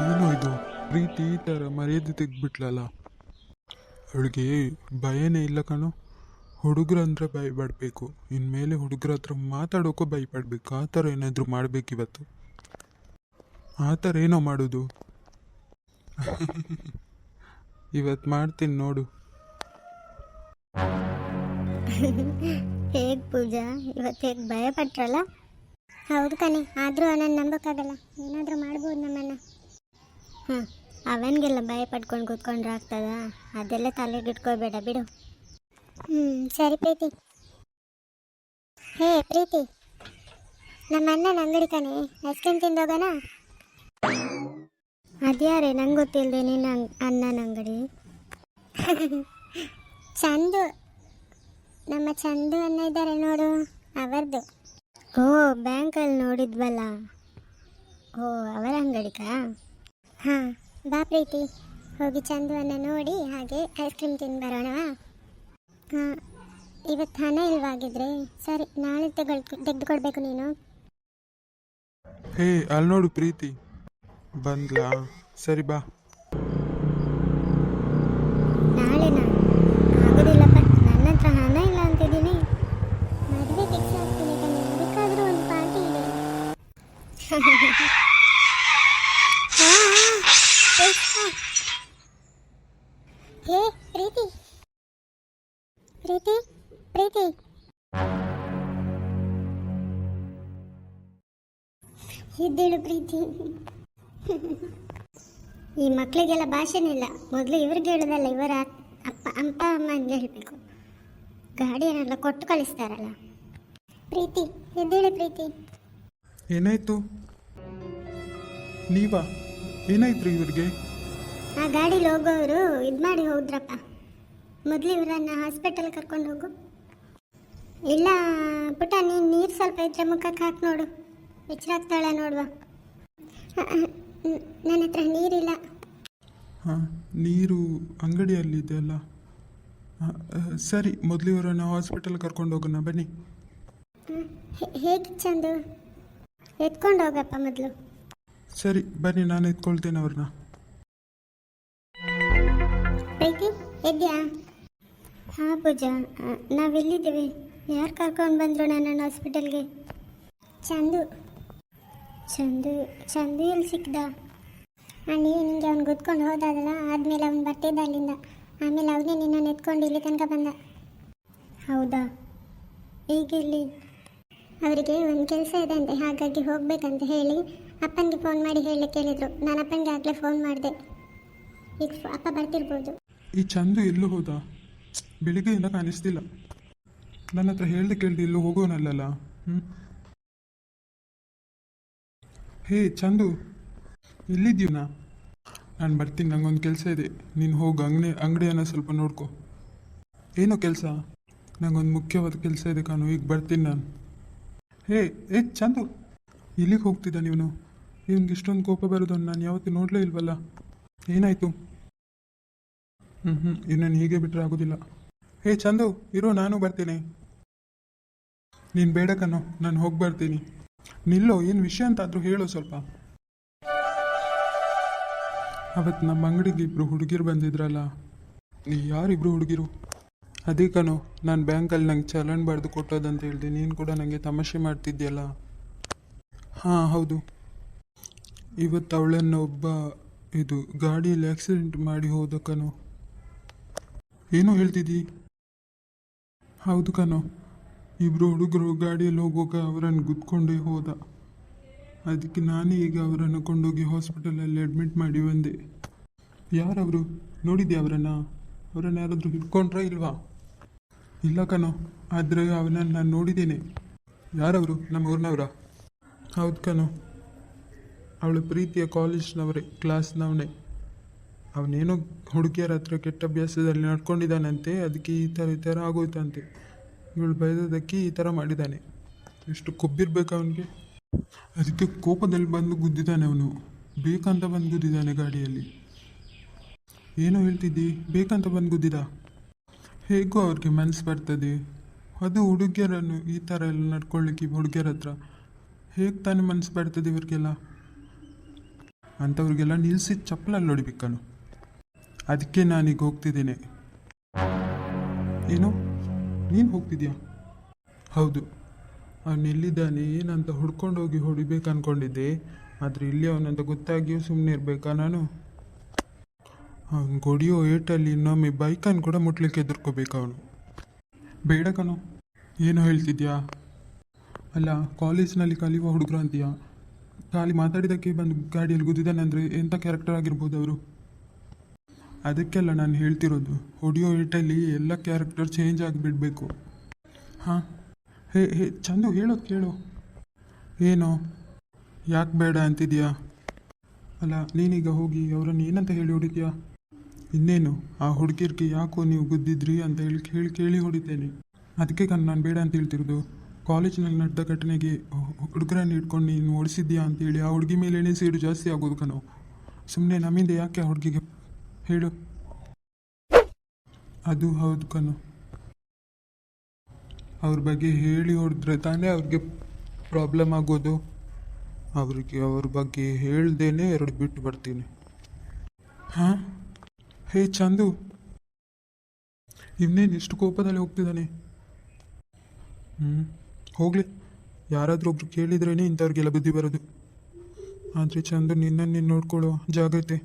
ಏನೋ ಇದು ಪ್ರೀತಿ ಈ ಥರ ಮರ್ಯಾದೆ ತೆಗ್ಬಿಟ್ಲಲ್ಲ. ಅವಳಿಗೆ ಭಯನೇ ಇಲ್ಲ ಕಣೋ. ಹುಡುಗರಂದ್ರೆ ಭಯಪಡಬೇಕು, ಇನ್ಮೇಲೆ ಹುಡುಗರ ಹತ್ರ ಮಾತಾಡೋಕ್ಕೂ ಭಯಪಡಬೇಕು. ಆ ಥರ ಏನಾದರೂ ಮಾಡಬೇಕಿವತ್ತು. ಆ ಥರ ಏನೋ ಮಾಡೋದು. ಇವತ್ತು ಮಾಡ್ತೀನಿ ನೋಡು. ಹೇಗೆ ಪೂಜಾ, ಇವತ್ತು ಹೇಗೆ ಭಯ ಪಟ್ರಲ್ಲ? ಹೌದು ಕಣೆ, ಆದರೂ ಅವನನ್ನು ನಂಬೋಕ್ಕಾಗಲ್ಲ. ಏನಾದರೂ ಮಾಡ್ಬೋದು ನಮ್ಮನ್ನು. ಹಾಂ, ಅವನಿಗೆಲ್ಲ ಭಯ ಪಟ್ಕೊಂಡು ಕೂತ್ಕೊಂಡ್ರೆ ಆಗ್ತದಾ? ಅದೆಲ್ಲ ತಲೆಗೆ ಇಟ್ಕೋಬೇಡ ಬಿಡು. ಸರಿ ಪ್ರೀತಿ. ಹೇ ಪ್ರೀತಿ, ನಮ್ಮ ಅಣ್ಣನ ಅಂಗಡಿ ಕಣೆ, ಐಸ್ ಕ್ರೀಮ್ ತಿಂದೋಗೋಣ? ಅದ್ಯಾರೇ ನಂಗೆ ಗೊತ್ತಿಲ್ಲದೆ ನಿನ್ನ ಅಣ್ಣನ ಅಂಗಡಿ? ಚಂದು, ನಮ್ಮ ಚಂದು ಅಣ್ಣ ಇದ್ದಾರೆ ನೋಡು, ಅವರದು. ಓ, ಬ್ಯಾಂಕಲ್ಲಿ ನೋಡಿದ್ವಲ್ಲ, ಓ ಅವರ ಅಂಗಡಿಗಾ? ಹಾಂ, ಬಾ ಪ್ರೀತಿ, ಹೋಗಿ ಚಂದು ಅಣ್ಣ ನೋಡಿ ಹಾಗೆ ಐಸ್ ಕ್ರೀಮ್ ತಿಂದು ಬರೋಣವಾ? ಹಾಂ, ಇವತ್ತು ಹಣ ಇಲ್ವಾಗಿದ್ರೆ ಸರಿ, ನಾಳೆ ತೆಗೆದುಕೊಡ್ಬೇಕು ನೀನು. ಹೇ, ಅಲ್ಲಿ ನೋಡು ಪ್ರೀತಿ ಬಂದ್ಲಾ? ಸರಿ ಬಾ. ನಾಳೆನಾ? ಆಗೋದಿಲ್ಲಪ್ಪ, ನನ್ನ ಹತ್ರ ಹಣ ಇಲ್ಲ ಅಂತಿದ್ದೀನಿ. ಮದುವೆ ಫಿಕ್ಸ್ ಆಗ್ತೀನಿ ಕಣೆ, ಅದಕ್ಕಾದರೂ ಒಂದು ಪಾರ್ಟಿ ಇದೆ. ಹೇ ಪ್ರೀತಿ, ಪ್ರೀತಿ, ಪ್ರೀತಿ, ಇದ್ದೇಳು ಪ್ರೀತಿ. ಈ ಮಕ್ಕಳಿಗೆಲ್ಲ ಭಾಷೆನೇ ಇಲ್ಲ. ಮೊದಲು ಇವ್ರಿಗೆ ಹೇಳೋದಲ್ಲ, ಇವರ ಅಪ್ಪ ಅಮ್ಮನಿಗೆ ಹೇಳಬೇಕು. ಗಾಡಿಯನ್ನೆಲ್ಲ ಕೊಟ್ಟು ಕಳಿಸ್ತಾರಲ್ಲ. ಪ್ರೀತಿ, ಎದ್ದೇಳು ಪ್ರೀತಿ. ಏನಾಯ್ತು? ನೀವಾ? ಏನಾಯ್ತು ಇವ್ರಿಗೆ? ಆ ಗಾಡೀಲಿ ಹೋಗೋರು ಇದು ಮಾಡಿ ಹೋದ್ರಪ್ಪ. ಮೊದಲು ಇವರನ್ನು ಹಾಸ್ಪಿಟಲ್ ಕರ್ಕೊಂಡು ಹೋಗು. ಇಲ್ಲ ಪುಟ್ಟ, ನೀನು ನೀರು ಸ್ವಲ್ಪ ಇದ್ರೆ ಮುಖಕ್ಕೆ ಹಾಕಿ ನೋಡು, ಹೆಚ್ಚಾಗ್ತಾಳೆ ನೋಡುವ. ನನ್ನ ಹತ್ರ ನೀರಿಲ್ಲ. ಹಾಂ, ನೀರು ಅಂಗಡಿಯಲ್ಲಿದೆ ಅಲ್ಲ. ಸರಿ, ಮೊದಲು ಇವರನ್ನು ಹಾಸ್ಪಿಟಲ್ ಕರ್ಕೊಂಡು ಹೋಗೋಣ ಬನ್ನಿ. ಹೇಗೆ ಚಂದು, ಎತ್ಕೊಂಡು ಹೋಗಪ್ಪ ಮೊದಲು. ಸರಿ ಬನ್ನಿ, ನಾನು ಎತ್ಕೊಳ್ತೇನೆ ಅವ್ರನ್ನ. ಪ್ರೀತಿ, ಎದ್ಯಾ? ಹಾಂ ಪೂಜಾ, ನಾವೆಲ್ಲಿದ್ದೀವಿ? ಯಾರು ಕರ್ಕೊಂಡು ಬಂದರು ನನ್ನನ್ನು ಹಾಸ್ಪಿಟಲ್ಗೆ? ಚಂದು. ಚಂದು ಚಂದು ಎಲ್ಲಿ ಸಿಕ್ದ? ನೀವು ನಿಮಗೆ ಅವ್ನು ಗುದ್ಕೊಂಡು ಹೋದಾದಲ್ಲ, ಆದಮೇಲೆ ಅವ್ನು ಬರ್ತಿದ್ದ ಅಲ್ಲಿಂದ. ಆಮೇಲೆ ಅವನೇ ನಿನ್ನನ್ನು ಎತ್ಕೊಂಡು ಇಲ್ಲಿ ತನಕ ಬಂದ. ಹೌದಾ? ಈಗಿಲ್ಲಿ ಅವರಿಗೆ ಒಂದು ಕೆಲಸ ಇದೆ ಅಂತೆ, ಹಾಗಾಗಿ ಹೋಗ್ಬೇಕಂತ ಹೇಳಿ ಅಪ್ಪನಿಗೆ ಫೋನ್ ಮಾಡಿ ಹೇಳಲಿಕ್ಕೆ ಹೇಳಿದರು. ನಾನು ಅಪ್ಪನಿಗೆ ಆಗಲೇ ಫೋನ್ ಮಾಡಿದೆ. ಈಗ ಅಪ್ಪ ಬರ್ತಿರ್ಬೋದು. ಈ ಚಂದು ಎಲ್ಲೂ ಹೋದ? ಬೆಳಿಗ್ಗೆಯಿಂದ ಕಾಣಿಸ್ತಿಲ್ಲ. ನನ್ನ ಹತ್ರ ಹೇಳ್ದೆ ಕೇಳ್ದೆ ಎಲ್ಲೂ ಹೋಗೋನಲ್ಲ. ಹೇ ಚಂದು, ಎಲ್ಲಿದ್ದೀವನಾ? ನಾನು ಬರ್ತೀನಿ, ನಂಗೊಂದು ಕೆಲಸ ಇದೆ. ನೀನು ಹೋಗಿ ಅಂಗಡಿಯನ್ನು ಸ್ವಲ್ಪ ನೋಡ್ಕೊ. ಏನೋ ಕೆಲಸ? ನಂಗೊಂದು ಮುಖ್ಯವಾದ ಕೆಲಸ ಇದೆ ಕಾನು, ಈಗ ಬರ್ತೀನಿ ನಾನು. ಹೇ ಚಂದು, ಎಲ್ಲಿಗೆ ಹೋಗ್ತಿದ್ದ ನೀವನು? ಇವನಿಗೆ ಇಷ್ಟೊಂದು ಕೋಪ ಬರೋದನ್ನು ನಾನು ಯಾವತ್ತೂ ನೋಡಲೇ ಇಲ್ವಲ್ಲ. ಏನಾಯಿತು? ಇವನನ್ನು ಹೀಗೆ ಬಿಟ್ಟರೆ ಆಗೋದಿಲ್ಲ. ಹೇ ಚಂದು, ಇರೋ, ನಾನು ಬರ್ತೀನಿ. ನೀನು ಬೇಡ ಕಣೋ, ನಾನು ಹೋಗಿ ಬರ್ತೀನಿ. ನಿಲ್ಲೋ, ಏನು ವಿಷಯ ಅಂತಾದರೂ ಹೇಳೋ ಸ್ವಲ್ಪ. ಅವತ್ತು ನಮ್ಮ ಅಂಗಡಿಗೆ ಇಬ್ಬರು ಹುಡುಗಿರು ಬಂದಿದ್ರಲ್ಲ. ಯಾರಿಬ್ಬರು ಹುಡುಗಿರು? ಅದೇ ಕಣೋ, ನಾನು ಬ್ಯಾಂಕಲ್ಲಿ ನಂಗೆ ಚಲನ್ ಬರೆದು ಕೊಟ್ಟೋದಂತ ಹೇಳಿದೆ. ನೀನು ಕೂಡ ನನಗೆ ತಮಾಷೆ ಮಾಡ್ತಿದ್ಯಲ್ಲ. ಹಾಂ ಹೌದು. ಇವತ್ತು ಅವಳನ್ನು ಒಬ್ಬ ಗಾಡಿಯಲ್ಲಿ ಆಕ್ಸಿಡೆಂಟ್ ಮಾಡಿ ಹೋದ ಕಣೋ. ಏನೋ ಹೇಳ್ತಿದ್ದಿ? ಹೌದು ಕಣೋ, ಇಬ್ಬರು ಹುಡುಗರು ಗಾಡಿಯಲ್ಲಿ ಹೋಗುವಾಗ ಅವರನ್ನು ಗುದ್ಕೊಂಡೇ ಹೋದ. ಅದಕ್ಕೆ ನಾನೇ ಈಗ ಅವರನ್ನು ಕೊಂಡೋಗಿ ಹಾಸ್ಪಿಟಲಲ್ಲಿ ಅಡ್ಮಿಟ್ ಮಾಡಿ ಬಂದೆ. ಯಾರವರು? ನೋಡಿದ್ಯಾ ಅವರನ್ನು ಯಾರಾದರೂ ಹಿಡ್ಕೊಂಡ್ರಾ ಇಲ್ವಾ? ಇಲ್ಲ ಕಣೋ, ಆದರೆ ಅವನನ್ನು ನಾನು ನೋಡಿದ್ದೇನೆ. ಯಾರವರು? ನಮ್ಮ ಊರಿನವರ? ಹೌದು ಕಣೋ, ಅವಳ ಪ್ರೀತಿಯ ಕಾಲೇಜ್ನವರೇ, ಕ್ಲಾಸ್ನವನೇ. ಅವನೇನೋ ಹುಡುಗಿಯರ ಹತ್ರ ಕೆಟ್ಟ ಅಭ್ಯಾಸದಲ್ಲಿ ನಡ್ಕೊಂಡಿದ್ದಾನಂತೆ. ಅದಕ್ಕೆ ಈ ಥರ ಆಗೋಯ್ತಂತೆ. ಇವಳು ಬೈದೋದಕ್ಕೆ ಈ ಥರ ಮಾಡಿದ್ದಾನೆ. ಎಷ್ಟು ಕೊಬ್ಬಿರ್ಬೇಕು ಅವನಿಗೆ. ಅದಕ್ಕೆ ಕೋಪದಲ್ಲಿ ಬಂದು ಗುದ್ದಿದ್ದಾನೆ ಅವನು. ಬೇಕಂತ ಬಂದು ಗುದ್ದಿದ್ದಾನೆ ಗಾಡಿಯಲ್ಲಿ. ಏನೋ ಹೇಳ್ತಿದ್ದಿ? ಬೇಕಂತ ಬಂದು ಗುದ್ದಿದ? ಹೇಗೋ ಅವ್ರಿಗೆ ಮನಸ್ಸು ಬರ್ತದೆ. ಅದು ಹುಡುಗಿಯರನ್ನು ಈ ಥರ ಎಲ್ಲ ನಡ್ಕೊಳ್ಳಿಕ್ಕೆ ಹುಡುಗಿಯರ ಹತ್ರ ಹೇಗೆ ತಾನೇ ಮನಸ್ಸು ಬರ್ತದೆ ಇವ್ರಿಗೆಲ್ಲ? ಅಂಥವ್ರಿಗೆಲ್ಲ ನಿಲ್ಲಿಸಿ ಚಪ್ಪಲಲ್ಲಿ ಹೊಡಿಬೇಕು ಕಣೋ. ಅದಕ್ಕೆ ನಾನೀಗ ಹೋಗ್ತಿದ್ದೀನಿ. ಏನು, ನೀನು ಹೋಗ್ತಿದ್ಯಾ? ಹೌದು, ಅವನು ಎಲ್ಲಿದ್ದಾನೆ ಏನಂತ ಹುಡ್ಕೊಂಡೋಗಿ ಹೊಡಿಬೇಕು ಅಂದ್ಕೊಂಡಿದ್ದೆ. ಆದರೆ ಇಲ್ಲಿ ಅವನಂತ ಗೊತ್ತಾಗಿಯೂ ಸುಮ್ಮನೆ ಇರಬೇಕಾ ನಾನು? ಅವ್ನು ಹೊಡಿಯೋ ಏಟಲ್ಲಿ ಇನ್ನೊಮ್ಮೆ ಬೈಕನ್ನು ಕೂಡ ಮುಟ್ಲಿಕ್ಕೆ ಎದುರ್ಕೋಬೇಕು ಅವನು. ಬೇಡ ಕಣೋ. ಏನೋ ಹೇಳ್ತಿದ್ಯಾ? ಅಲ್ಲ, ಕಾಲೇಜ್ನಲ್ಲಿ ಕಲಿಯುವ ಹುಡುಗರು ಅಂತೀಯಾ? ಖಾಲಿ ಮಾತಾಡಿದ್ದಕ್ಕೆ ಬಂದು ಗಾಡಿಯಲ್ಲಿ ಗುದ್ದಿದ್ದಾನೆ ಅಂದರೆ ಎಂಥ ಕ್ಯಾರೆಕ್ಟರ್ ಆಗಿರ್ಬೋದು ಅವರು? ಅದಕ್ಕೆಲ್ಲ ನಾನು ಹೇಳ್ತಿರೋದು, ಹೊಡಿಯೋ ಏಟಲ್ಲಿ ಎಲ್ಲ ಕ್ಯಾರೆಕ್ಟರ್ ಚೇಂಜ್ ಆಗಿಬಿಡಬೇಕು. ಹಾಂ, ಹೇ ಚಂದು, ಹೇಳೋದು ಕೇಳು. ಏನೋ, ಯಾಕೆ ಬೇಡ ಅಂತಿದ್ಯಾ? ಅಲ್ಲ, ನೀನೀಗ ಹೋಗಿ ಅವರನ್ನು ಏನಂತ ಹೇಳಿ ಹೊಡಿತೀಯಾ? ಇನ್ನೇನು, ಆ ಹುಡುಗಿರ್ಗೆ ಯಾಕೋ ನೀವು ಗುದ್ದಿದ್ರಿ ಅಂತ ಕೇಳಿ ಹೊಡಿತೇನೆ. ಅದಕ್ಕೆ ನಾನು ಬೇಡ ಅಂತ ಹೇಳ್ತಿರೋದು. ಕಾಲೇಜಿನಲ್ಲಿ ನಡೆದ ಘಟನೆಗೆ ಹುಡುಗರನ್ನು ಇಟ್ಕೊಂಡು ನೀನು ಓಡಿಸಿದ್ಯಾ ಅಂತೇಳಿ ಆ ಹುಡುಗಿ ಮೇಲೆ ಸೇಡು ಜಾಸ್ತಿ ಆಗೋದು ಕಣೋ. ಸುಮ್ಮನೆ ನಮ್ಮಿಂದ ಯಾಕೆ ಆ ಹುಡುಗಿಗೆ ಹೇಳು? ಅದು ಹೌದು ಕಣೋ. ಅವ್ರ ಬಗ್ಗೆ ಹೇಳಿ ಹೊಡೆದ್ರೆ ತಾನೇ ಅವ್ರಿಗೆ ಪ್ರಾಬ್ಲಮ್ ಆಗೋದು. ಅವ್ರ ಬಗ್ಗೆ ಹೇಳ್ದೇನೆ 2 ಬಿಟ್ಟು ಬರ್ತೀನಿ. ಹಾಂ, ಹೇ ಚಂದು, ಇವನೇನು ಇಷ್ಟು ಕೋಪದಲ್ಲಿ ಹೋಗ್ತಿದ್ದಾನೆ? ಹೋಗಲಿ, ಯಾರಾದರೂ ಒಬ್ರು ಕೇಳಿದ್ರೇ ಇಂಥವ್ರಿಗೆಲ್ಲ ಬುದ್ಧಿ ಬರೋದು. ಆದರೆ ಚಂದು, ನಿನ್ನನ್ನು ನೀನು ನೋಡ್ಕೊಳ್ಳೋ ಜಾಗ್ರತೆ.